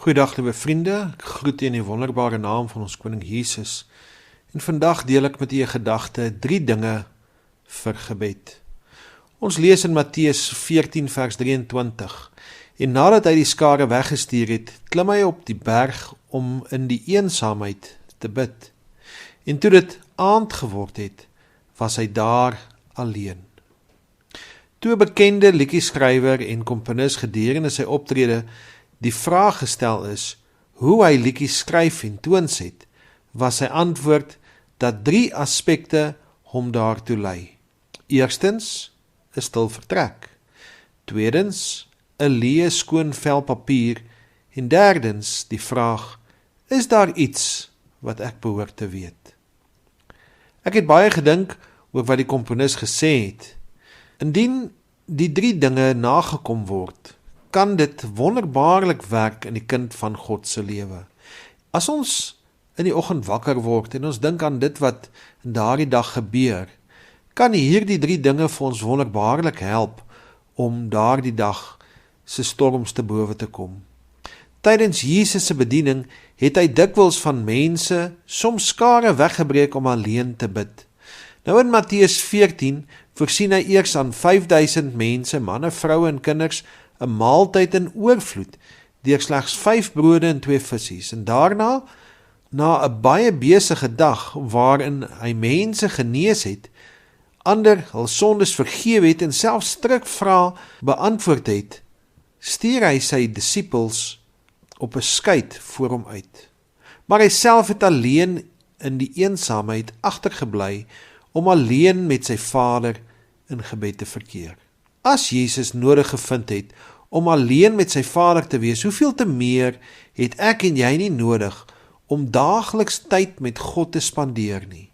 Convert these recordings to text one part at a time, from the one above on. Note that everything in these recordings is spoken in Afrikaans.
Goeiedag liewe vriende, ek groet u in die wonderbare naam van ons koning Jesus. En vandag deel ek met u 'n gedagte, 3 dinge vir gebed. Ons lees in Matteus 14 vers 23. En nadat hy die skare weggestuur het, klim hy op die berg om in die eensaamheid te bid. En toe dit aand geword het, was hy daar alleen. Toe 'n bekende liedjie-skrywer en komponis gedurende sy optrede die vraag gestel is, hoe hy liedjies skryf en toonset, was sy antwoord dat 3 aspekte hom daartoe lei. Eerstens, 'n stil vertrek. Tweedens, 'n leë skoon vel papier. En derdens, die vraag, is daar iets wat ek behoort te weet? Ek het baie gedink oor wat die komponis gesê het. Indien die 3 dinge nagekom word, kan dit wonderbaarlik werk in die kind van God se lewe. As ons in die oggend wakker word en ons dink aan dit wat in daardie dag gebeur, kan hierdie 3 dinge vir ons wonderbaarlik help om daardie dag se storms te bowe te kom. Tydens Jesus se bediening het hy dikwels van mense, soms skare weggebreek om alleen te bid. Nou in Matteus 14 voorsien hy eers aan 5000 mense, manne, vroue en kinders, 'n maaltyd in oorvloed, deur slegs 5 brode en 2 visse. En daarna, na 'n baie besige dag, waarin hy mense genees het, ander hul sondes vergewe het en selfs strikvrae beantwoord het, stuur hy sy disippels op 'n skei voor hom uit. Maar hy self het alleen in die eensaamheid agtergebly om alleen met sy Vader in gebed te verkeer. As Jesus nodig gevind het om alleen met sy Vader te wees, hoeveel te meer het ek en jy nie nodig om daagliks tyd met God te spandeer nie,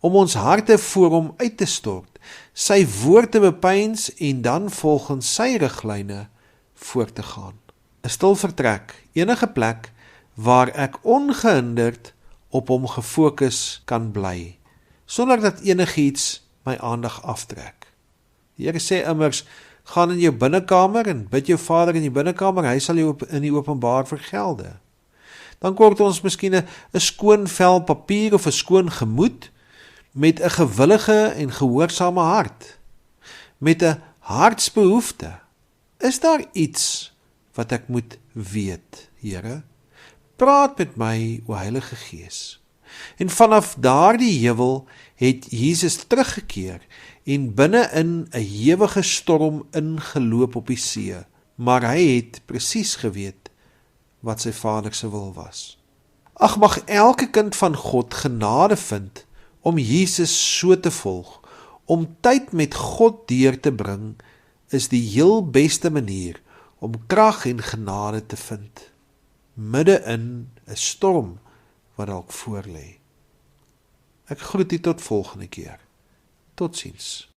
om ons harte voor hom uit te stort, sy woord te bepeins en dan volgens sy riglyne voort te gaan. 'n Stil vertrek, enige plek waar ek ongehinderd op hom gefokus kan bly, sonder dat enigiets my aandag aftrek. Die Here sê immers, gaan in jou binnekamer en bid jou Vader in die binnekamer, hy sal jou in die openbaar vergelde. Dan kort ons miskien 'n skoon vel papier of 'n skoon gemoed met 'n gewillige en gehoorsame hart, met 'n hartsbehoefte. Is daar iets wat ek moet weet, Here? Praat met my, o Heilige Gees. En vanaf daardie heuwel het Jesus teruggekeer en binne in 'n ewige storm ingeloop op die see, maar hy het presies geweet wat sy Vader se wil was. Ag, mag elke kind van God genade vind om Jesus so te volg. Om tyd met God deur te bring is die heel beste manier om krag en genade te vind, midde in 'n storm wat dalk voorlê. Ek groet u tot volgende keer. Totsiens.